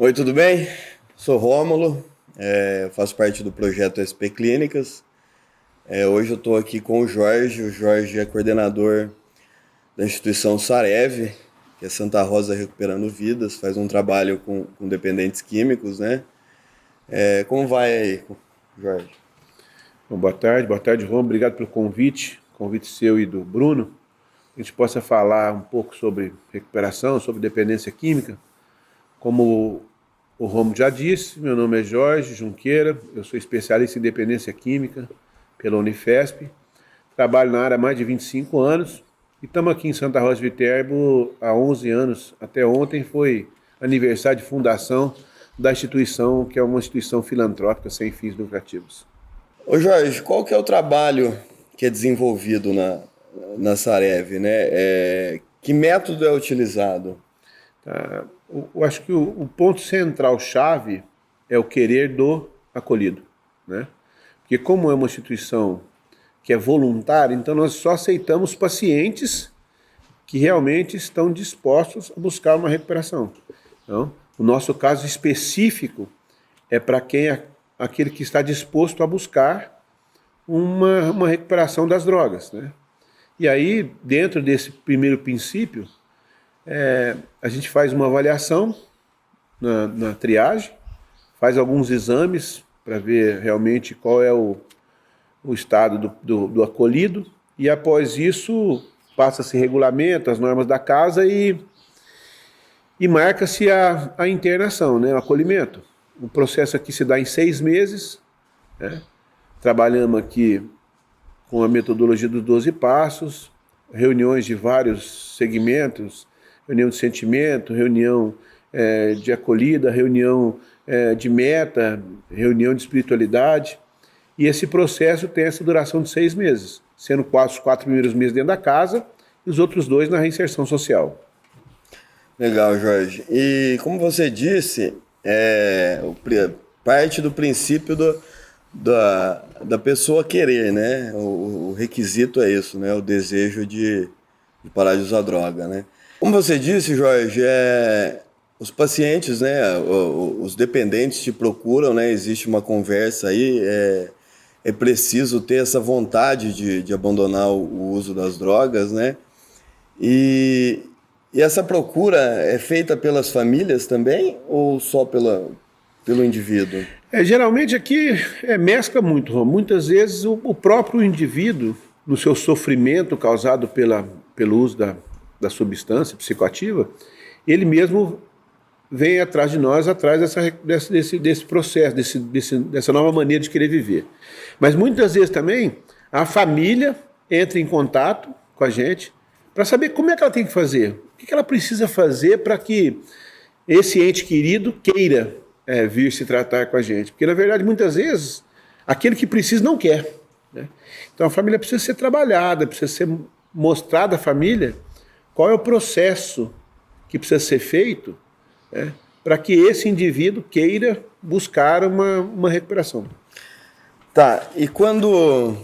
Oi, tudo bem? Sou Rômulo, faço parte do projeto SP Clínicas. Hoje eu estou aqui com o Jorge é coordenador da instituição Sarev, que é Santa Rosa Recuperando Vidas, faz um trabalho com dependentes químicos, né? Como vai aí, Jorge? Bom, boa tarde, Romulo. Obrigado pelo convite seu e do Bruno. A gente possa falar um pouco sobre recuperação, sobre dependência química. Como o Romulo já disse, meu nome é Jorge Junqueira, eu sou especialista em dependência química pela Unifesp, trabalho na área há mais de 25 anos e estamos aqui em Santa Rosa de Viterbo há 11 anos. Até ontem foi aniversário de fundação da instituição, que é uma instituição filantrópica sem fins lucrativos. Ô Jorge, qual que é o trabalho que é desenvolvido na Sarev, né? Que método é utilizado? Tá? Eu acho que o ponto central-chave é o querer do acolhido, né? Porque como é uma instituição que é voluntária, então nós só aceitamos pacientes que realmente estão dispostos a buscar uma recuperação. Então, o nosso caso específico é para aquele que está disposto a buscar uma recuperação das drogas, né? E aí, dentro desse primeiro princípio, a gente faz uma avaliação na triagem, faz alguns exames para ver realmente qual é o estado do acolhido, e após isso passa-se regulamento, as normas da casa e marca-se a internação, né, o acolhimento. O processo aqui se dá em 6 meses, né? Trabalhamos aqui com a metodologia dos 12 passos, reuniões de vários segmentos, reunião de sentimento, reunião de acolhida, reunião de meta, reunião de espiritualidade. E esse processo tem essa duração de 6 meses, sendo os 4 primeiros meses dentro da casa e os outros 2 na reinserção social. Legal, Jorge. E como você disse, parte do princípio da pessoa querer, né? O requisito é isso, né? O desejo de parar de usar droga, né? Como você disse, Jorge, os pacientes, né? Os dependentes te procuram, né? Existe uma conversa aí, é preciso ter essa vontade de abandonar o uso das drogas, né? E essa procura é feita pelas famílias também ou só pelo indivíduo? Geralmente aqui mescla muito, Rom. Muitas vezes o próprio indivíduo, no seu sofrimento causado pelo uso da substância psicoativa, ele mesmo vem atrás de nós, atrás desse processo, dessa nova maneira de querer viver. Mas muitas vezes também a família entra em contato com a gente para saber como é que ela tem que fazer, o que ela precisa fazer para que esse ente querido queira vir se tratar com a gente. Porque, na verdade, muitas vezes, aquele que precisa não quer, né? Então, a família precisa ser trabalhada, precisa ser mostrada à família qual é o processo que precisa ser feito, né, para que esse indivíduo queira buscar uma recuperação. Tá, e quando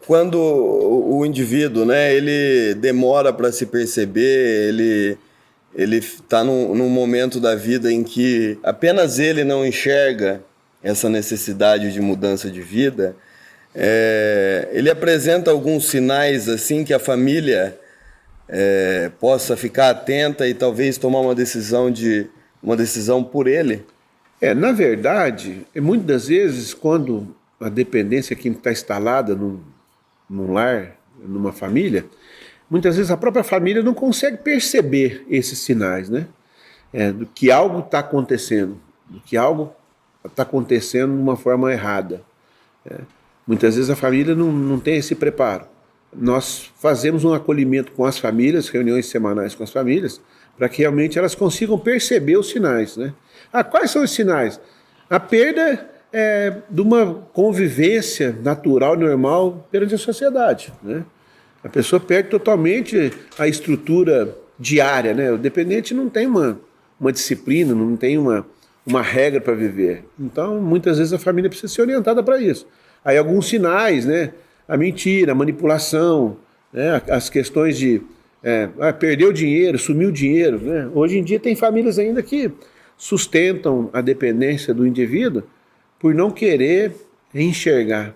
o indivíduo, né, ele demora para se perceber, ele está num momento da vida em que apenas ele não enxerga essa necessidade de mudança de vida, ele apresenta alguns sinais assim que a família possa ficar atenta e talvez tomar uma decisão por ele? Na verdade, muitas das vezes, quando a dependência química está instalada num lar, numa família, muitas vezes a própria família não consegue perceber esses sinais, né? Do que algo está acontecendo, do que algo está acontecendo de uma forma errada. Muitas vezes a família não tem esse preparo. Nós fazemos um acolhimento com as famílias, reuniões semanais com as famílias, para que realmente elas consigam perceber os sinais, né? Quais são os sinais? A perda de uma convivência natural, normal, perante a sociedade, né? A pessoa perde totalmente a estrutura diária, né? O dependente não tem uma disciplina, não tem uma regra para viver. Então, muitas vezes a família precisa ser orientada para isso. Aí alguns sinais, né? A mentira, a manipulação, né? As questões de perdeu dinheiro, sumiu dinheiro, né? Hoje em dia tem famílias ainda que sustentam a dependência do indivíduo por não querer enxergar.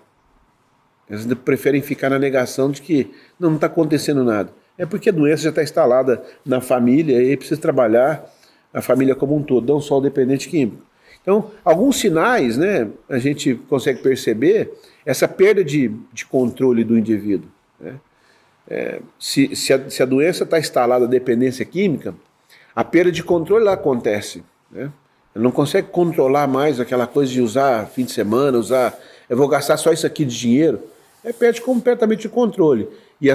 Eles preferem ficar na negação de que não está acontecendo nada. É porque a doença já está instalada na família e precisa trabalhar a família como um todo, não só o dependente químico. Então, alguns sinais, né, a gente consegue perceber essa perda de controle do indivíduo. Né? Se a doença está instalada, a dependência química, a perda de controle lá acontece. Né? Ele não consegue controlar mais aquela coisa de usar fim de semana, eu vou gastar só isso aqui de dinheiro. Perde completamente o controle. E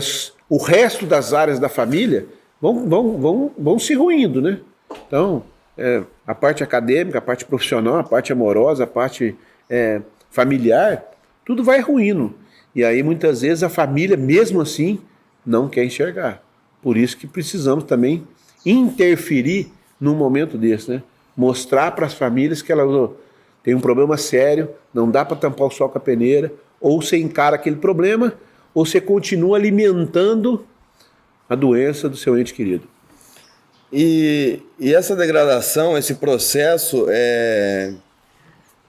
o resto das áreas da família vão se ruindo, né? Então, a parte acadêmica, a parte profissional, a parte amorosa, a parte familiar, tudo vai ruindo. E aí, muitas vezes, a família, mesmo assim, não quer enxergar. Por isso que precisamos também interferir num momento desse, né? Mostrar para as famílias que elas têm um problema sério, não dá para tampar o sol com a peneira, ou você encara aquele problema, ou você continua alimentando a doença do seu ente querido. E essa degradação, esse processo,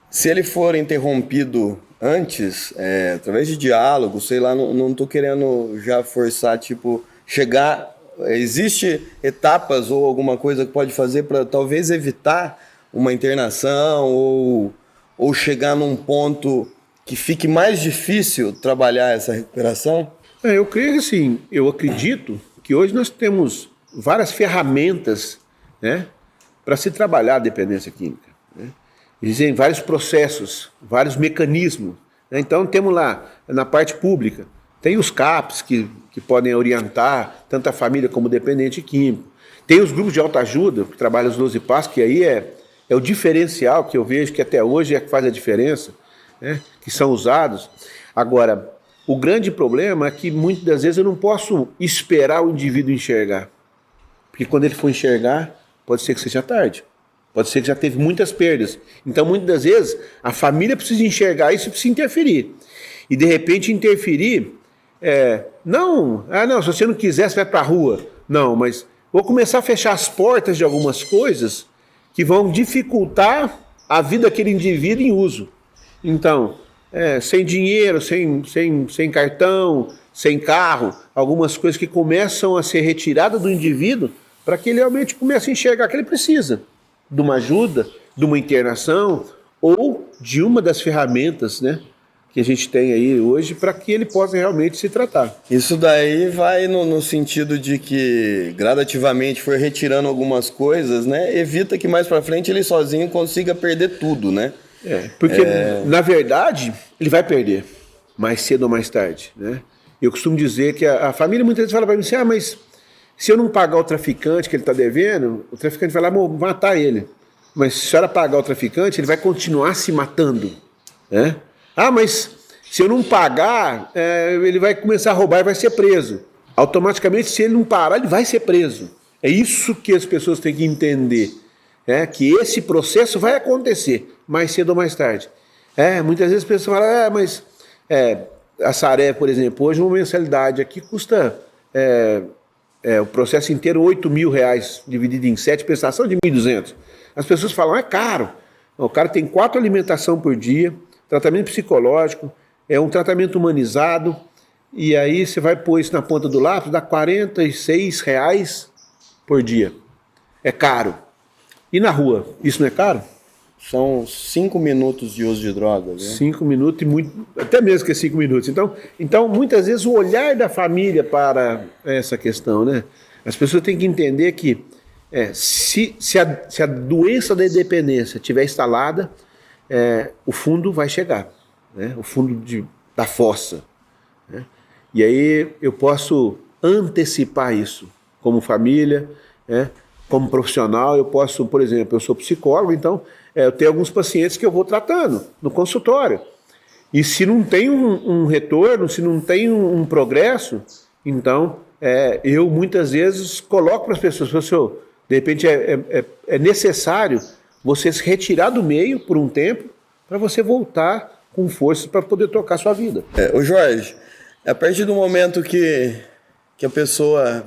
se ele for interrompido antes, através de diálogo, sei lá, não estou querendo já forçar, tipo, chegar... Existe etapas ou alguma coisa que pode fazer para talvez evitar uma internação ou chegar num ponto que fique mais difícil trabalhar essa recuperação? Eu creio que sim. Eu acredito que hoje nós temos várias ferramentas, né, para se trabalhar a dependência química. Né? Existem vários processos, vários mecanismos. Né? Então temos lá, na parte pública, tem os CAPs que podem orientar tanto a família como o dependente químico. Tem os grupos de autoajuda, que trabalham os 12 passos, que aí é o diferencial que eu vejo que até hoje é que faz a diferença, né, que são usados. Agora, o grande problema é que muitas das vezes eu não posso esperar o indivíduo enxergar. Porque quando ele for enxergar, pode ser que seja tarde. Pode ser que já teve muitas perdas. Então, muitas das vezes, a família precisa enxergar isso e precisa interferir. E, de repente, interferir... não, se você não quiser, você vai para a rua. Não, mas vou começar a fechar as portas de algumas coisas que vão dificultar a vida daquele indivíduo em uso. Então, sem dinheiro, sem cartão, sem carro, algumas coisas que começam a ser retiradas do indivíduo para que ele realmente comece a enxergar que ele precisa de uma ajuda, de uma internação ou de uma das ferramentas, né, que a gente tem aí hoje para que ele possa realmente se tratar. Isso daí vai no sentido de que gradativamente for retirando algumas coisas, né? Evita que mais para frente ele sozinho consiga perder tudo, né? Porque na verdade ele vai perder mais cedo ou mais tarde, né? Eu costumo dizer que a família muitas vezes fala para mim assim, mas se eu não pagar o traficante que ele está devendo, o traficante vai lá matar ele. Mas se a senhora pagar o traficante, ele vai continuar se matando, né? Mas se eu não pagar, ele vai começar a roubar e vai ser preso. Automaticamente, se ele não parar, ele vai ser preso. É isso que as pessoas têm que entender. Que esse processo vai acontecer, mais cedo ou mais tarde. Muitas vezes as pessoas falam, mas a Saré, por exemplo, hoje uma mensalidade aqui custa o processo inteiro R$8.000, dividido em 7, prestação de 1.200. As pessoas falam, é caro. O cara tem 4 alimentações por dia, tratamento psicológico, é um tratamento humanizado, e aí você vai pôr isso na ponta do lápis, dá R$46 por dia. É caro. E na rua, isso não é caro? São 5 minutos de uso de drogas. Né? 5 minutos, e muito, até mesmo que é 5 minutos. Então, muitas vezes, o olhar da família para essa questão, né? As pessoas têm que entender que se a doença da dependência estiver instalada, o fundo vai chegar, né? O fundo da fossa. Né? E aí eu posso antecipar isso como família, né? Como profissional. Eu posso, por exemplo, eu sou psicólogo, então eu tenho alguns pacientes que eu vou tratando no consultório. E se não tem um retorno, se não tem um progresso, então eu muitas vezes coloco para as pessoas, professor, de repente é necessário você se retirar do meio por um tempo para você voltar com força para poder tocar a sua vida. Ô Jorge, a partir do momento que que a pessoa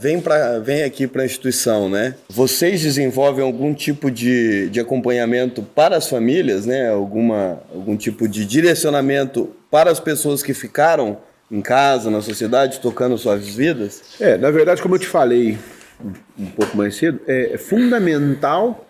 vem aqui para a instituição, né? Vocês desenvolvem algum tipo de acompanhamento para as famílias, né? Algum tipo de direcionamento para as pessoas que ficaram em casa, na sociedade, tocando suas vidas? Na verdade, como eu te falei um pouco mais cedo, é fundamental,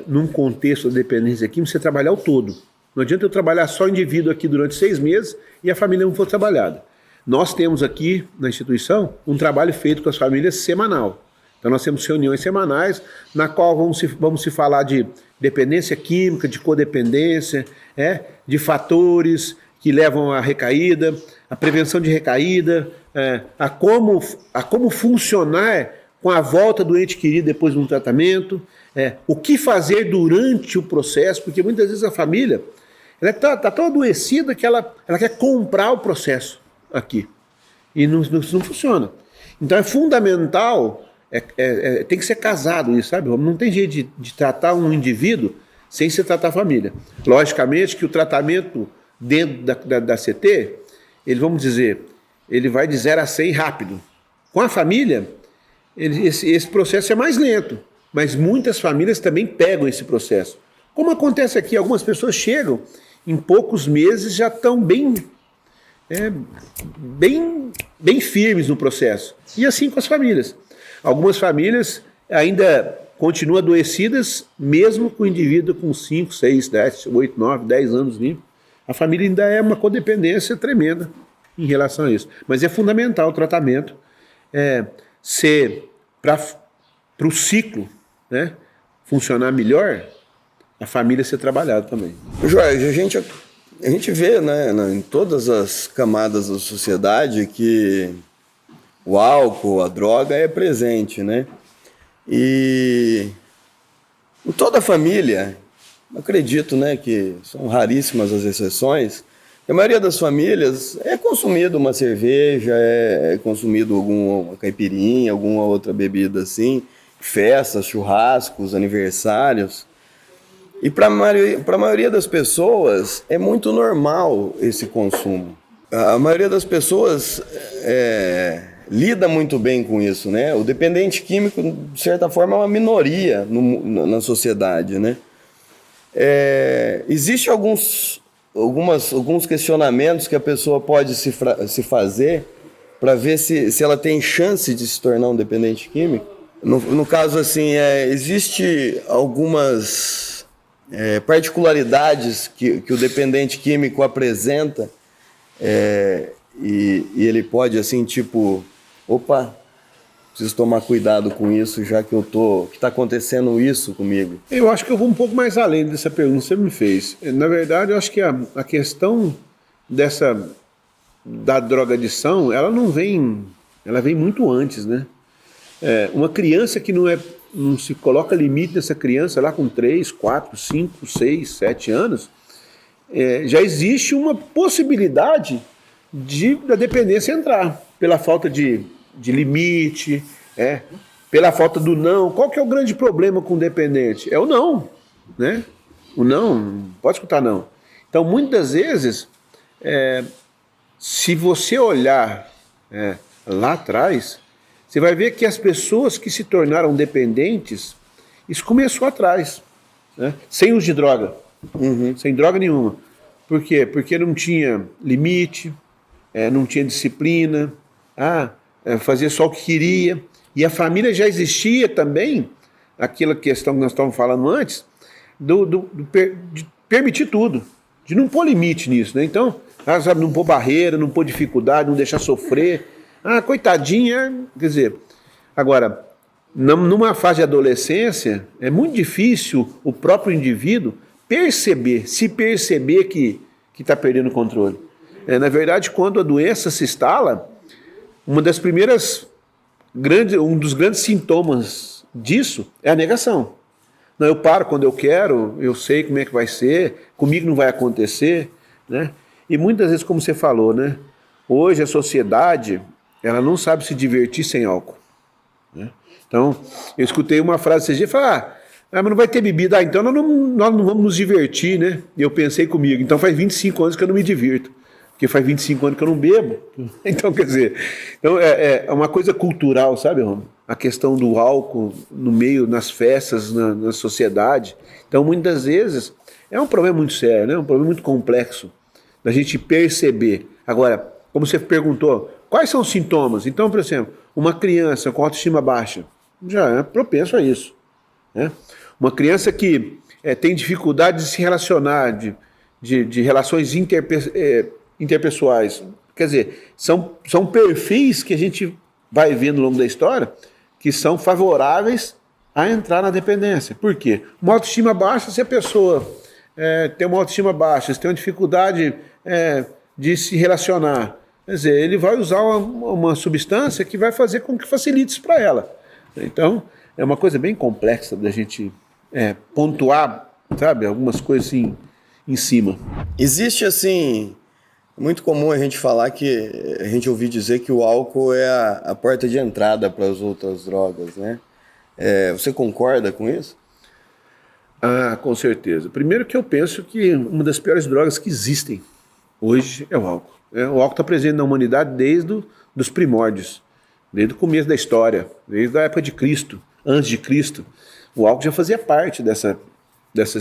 num contexto da dependência química, você trabalhar o todo. Não adianta eu trabalhar só o indivíduo aqui durante 6 meses e a família não for trabalhada. Nós temos aqui na instituição um trabalho feito com as famílias semanal. Então nós temos reuniões semanais na qual vamos se falar de dependência química, de codependência, de fatores que levam à recaída, a prevenção de recaída, a como funcionar com a volta do ente querido depois de um tratamento, o que fazer durante o processo, porque muitas vezes a família está tão adoecida que ela quer comprar o processo aqui. E não funciona. Então é fundamental, tem que ser casado isso, sabe? Não tem jeito de tratar um indivíduo sem se tratar a família. Logicamente que o tratamento dentro da CT, vamos dizer, ele vai de 0 a 100 rápido. Com a família, esse processo é mais lento, mas muitas famílias também pegam esse processo. Como acontece aqui, algumas pessoas chegam, em poucos meses já estão bem firmes no processo. E assim com as famílias. Algumas famílias ainda continuam adoecidas, mesmo com o indivíduo com 5, 6, 10, 8, 9, 10 anos limpo. A família ainda é uma codependência tremenda em relação a isso. Mas é fundamental o tratamento ser para o ciclo, né, funcionar melhor, a família ser trabalhada também. Jorge, a gente vê, né, em todas as camadas da sociedade que o álcool, a droga é presente, né? E em toda a família, acredito, né, que são raríssimas as exceções, a maioria das famílias é consumido uma cerveja, é consumido alguma caipirinha, alguma outra bebida assim, festas, churrascos, aniversários. E para a maioria das pessoas é muito normal esse consumo. A maioria das pessoas lida muito bem com isso, né? O dependente químico, de certa forma, é uma minoria na sociedade, né? Existem alguns questionamentos que a pessoa pode se fazer para ver se ela tem chance de se tornar um dependente químico. No caso, assim, existe algumas particularidades que o dependente químico apresenta e ele pode, assim, tipo, opa, preciso tomar cuidado com isso, já que que está acontecendo isso comigo. Eu acho que eu vou um pouco mais além dessa pergunta que você me fez. Na verdade, eu acho que a questão da drogadição, ela vem muito antes, né? Uma criança que não se coloca limite nessa criança lá com 3, 4, 5, 6, 7 anos, já existe uma possibilidade da dependência entrar, pela falta de limite, pela falta do não. Qual que é o grande problema com o dependente? É o não, né? O não pode escutar não. Então, muitas vezes, se você olhar lá atrás, você vai ver que as pessoas que se tornaram dependentes, isso começou atrás, né? Sem uso de droga, sem droga nenhuma. Por quê? Porque não tinha limite, não tinha disciplina, fazia só o que queria. E a família já existia também, aquela questão que nós estávamos falando antes, de permitir tudo, de não pôr limite nisso, né? Então, sabe, não pôr barreira, não pôr dificuldade, não deixar sofrer. Coitadinha, quer dizer, agora, numa fase de adolescência, é muito difícil o próprio indivíduo se perceber que está perdendo o controle. Na verdade, quando a doença se instala, um dos grandes sintomas disso é a negação. Não, eu paro quando eu quero, eu sei como é que vai ser, comigo não vai acontecer, né? E muitas vezes, como você falou, né? Hoje a sociedade, ela não sabe se divertir sem álcool, né? Então, eu escutei uma frase esses dias, mas não vai ter bebida, então nós não vamos nos divertir, né? E eu pensei comigo, então faz 25 anos que eu não me divirto. porque faz 25 anos que eu não bebo. Então, quer dizer, é uma coisa cultural, sabe, Romulo? A questão do álcool no meio, nas festas, na sociedade. Então, muitas vezes, é um problema muito sério, né? Um problema muito complexo da gente perceber. Agora, como você perguntou, quais são os sintomas? Então, por exemplo, uma criança com autoestima baixa já é propenso a isso, né? Uma criança que tem dificuldade de se relacionar, de relações interpessoais. Quer dizer, são perfis que a gente vai vendo ao longo da história que são favoráveis a entrar na dependência. Por quê? Uma autoestima baixa, se a pessoa tem uma autoestima baixa, se tem uma dificuldade de se relacionar, quer dizer, ele vai usar uma substância que vai fazer com que facilite isso para ela. Então, é uma coisa bem complexa da gente pontuar, sabe, algumas coisas assim em cima. Existe, assim, muito comum a gente falar a gente ouvir dizer que o álcool é a porta de entrada para as outras drogas, né? Você concorda com isso? Ah, com certeza. Primeiro que eu penso que uma das piores drogas que existem hoje é o álcool. O álcool está presente na humanidade desde os primórdios, desde o começo da história, desde a época de Cristo, antes de Cristo. O álcool já fazia parte dessa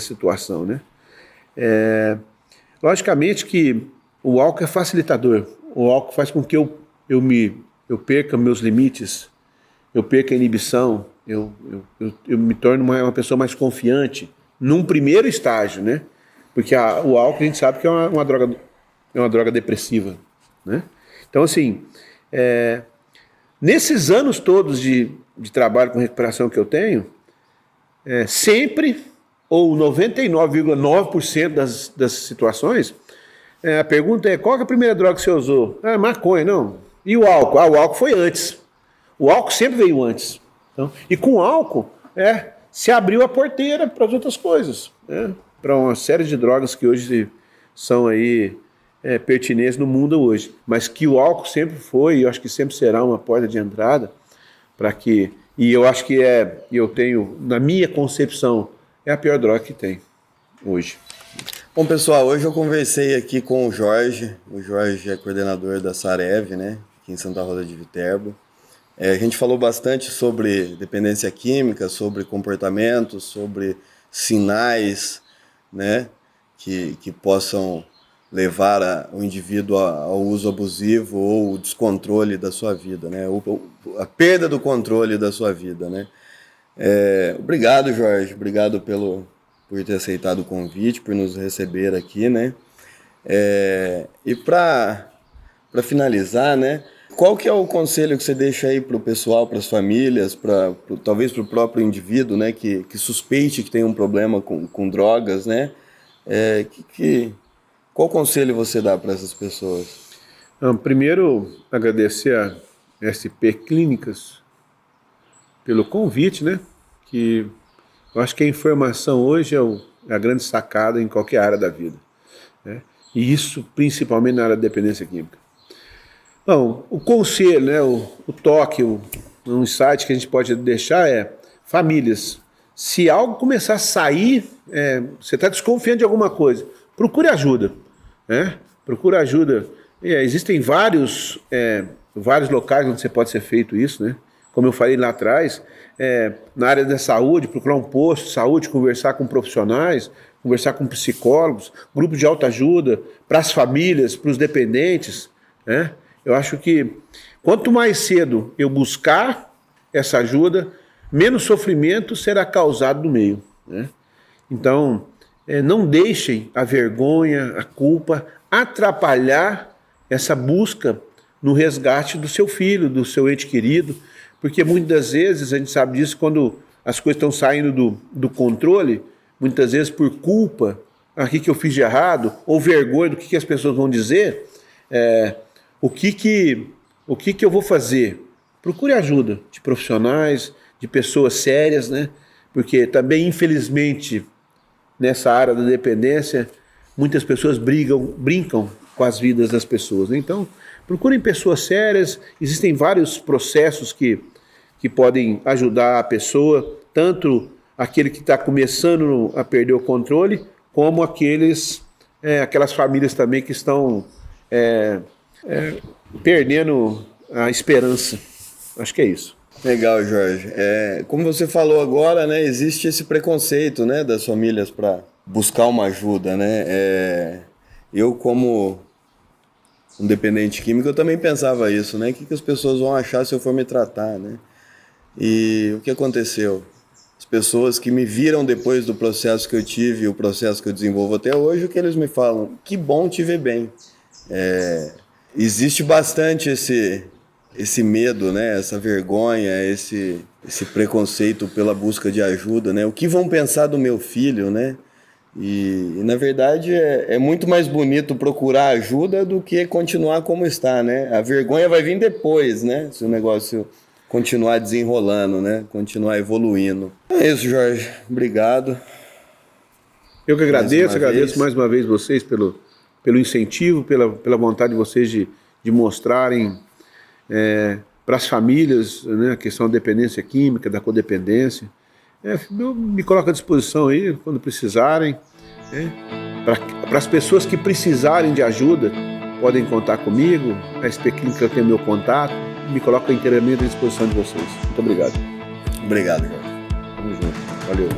situação, né? Logicamente que o álcool é facilitador. O álcool faz com que eu perca meus limites, eu perca a inibição, eu me torno uma pessoa mais confiante num primeiro estágio, né? Porque o álcool a gente sabe que é uma droga depressiva, né? Então, assim, nesses anos todos de trabalho com recuperação que eu tenho, sempre, ou 99,9% das situações, a pergunta é: qual é a primeira droga que você usou? Maconha, não. E o álcool? O álcool foi antes. O álcool sempre veio antes. Então, e com o álcool, se abriu a porteira para as outras coisas, né? Para uma série de drogas que hoje são aí pertinentes no mundo hoje. Mas que o álcool sempre foi, e eu acho que sempre será uma porta de entrada para que... E eu acho que eu tenho, na minha concepção, é a pior droga que tem hoje. Bom, pessoal, hoje eu conversei aqui com o Jorge. O Jorge é coordenador da Sarev, né, aqui em Santa Rosa de Viterbo. A gente falou bastante sobre dependência química, sobre comportamentos, sobre sinais, né, que possam levar o indivíduo ao uso abusivo ou o descontrole da sua vida, né, a perda do controle da sua vida, né. Obrigado, Jorge, obrigado por ter aceitado o convite, por nos receber aqui, né. E para finalizar, né, qual que é o conselho que você deixa aí para o pessoal, para as famílias, talvez para o próprio indivíduo, né, que suspeite que tem um problema com drogas, né? Qual conselho você dá para essas pessoas? Primeiro, agradecer a SP Clínicas pelo convite, né? Que eu acho que a informação hoje é a grande sacada em qualquer área da vida, né? E isso principalmente na área da dependência química. Bom, o conselho, né, o toque, um insight que a gente pode deixar famílias, se algo começar a sair, você está desconfiando de alguma coisa, procure ajuda, né? Procure ajuda. Existem vários locais onde você pode ser feito isso, né? Como eu falei lá atrás, na área da saúde, procurar um posto de saúde, conversar com profissionais, conversar com psicólogos, grupos de autoajuda, para as famílias, para os dependentes, né? Eu acho que quanto mais cedo eu buscar essa ajuda, menos sofrimento será causado no meio, né? Então, não deixem a vergonha, a culpa atrapalhar essa busca no resgate do seu filho, do seu ente querido, porque muitas das vezes, a gente sabe disso, quando as coisas estão saindo do controle, muitas vezes por culpa, o que eu fiz de errado, ou vergonha do que as pessoas vão dizer, o que eu vou fazer? Procure ajuda de profissionais, de pessoas sérias, né? Porque também, infelizmente, nessa área da dependência, muitas pessoas brincam com as vidas das pessoas, né? Então, procurem pessoas sérias. Existem vários processos que podem ajudar a pessoa, tanto aquele que está começando a perder o controle, como aquelas famílias também que estão perdendo a esperança. Acho que é isso. Legal, Jorge. Como você falou agora, né, existe esse preconceito, né, das famílias para buscar uma ajuda, né? Eu, como um dependente químico, eu também pensava isso, né? O que as pessoas vão achar se eu for me tratar, né? E o que aconteceu? As pessoas que me viram depois do processo que eu tive, o processo que eu desenvolvo até hoje, o que eles me falam? Que bom te ver bem. Existe bastante esse medo, né? Essa vergonha, esse preconceito pela busca de ajuda, né? O que vão pensar do meu filho, né? E na verdade é muito mais bonito procurar ajuda do que continuar como está, né? A vergonha vai vir depois, né? Se o negócio continuar desenrolando, né? Continuar evoluindo. É isso, Jorge. Obrigado. Eu que agradeço mais uma vez vocês pelo incentivo, pela vontade de vocês de mostrarem para as famílias, né, a questão da dependência química, da codependência. Eu me coloco à disposição aí quando precisarem. Para as pessoas que precisarem de ajuda, podem contar comigo. A SP Clínica tem meu contato. Me coloco inteiramente à disposição de vocês. Muito obrigado. Obrigado, Jorge. Tamo junto. Valeu.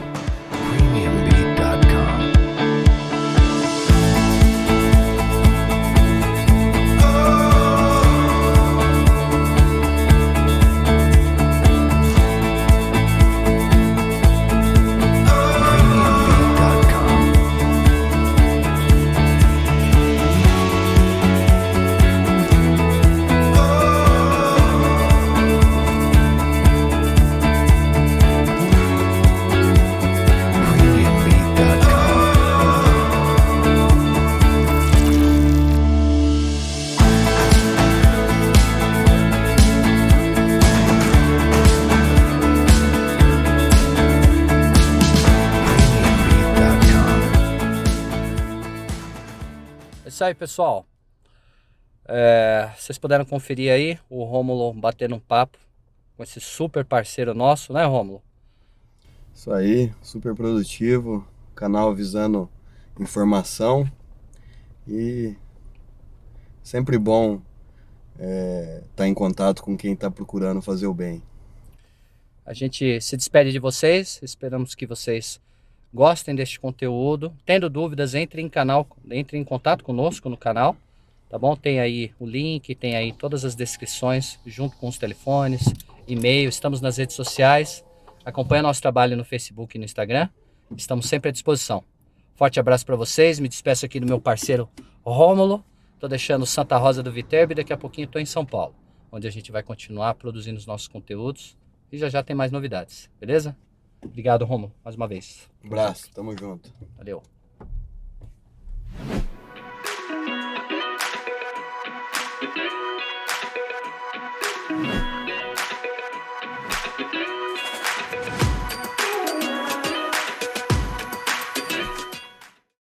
É isso aí, pessoal. Vocês puderam conferir aí o Rômulo batendo um papo com esse super parceiro nosso, né, Rômulo? Isso aí, super produtivo, canal visando informação e sempre bom estar em contato com quem está procurando fazer o bem. A gente se despede de vocês, esperamos que vocês gostem deste conteúdo. Tendo dúvidas, entre em contato conosco no canal, tá bom? Tem aí o link, tem aí todas as descrições, junto com os telefones, e-mail, estamos nas redes sociais. Acompanhe nosso trabalho no Facebook e no Instagram, estamos sempre à disposição. Forte abraço para vocês, me despeço aqui do meu parceiro Rômulo, estou deixando Santa Rosa do Viterbo e daqui a pouquinho estou em São Paulo, onde a gente vai continuar produzindo os nossos conteúdos e já tem mais novidades, beleza? Obrigado, Rômulo, mais uma vez. Abraço, tamo junto. Valeu.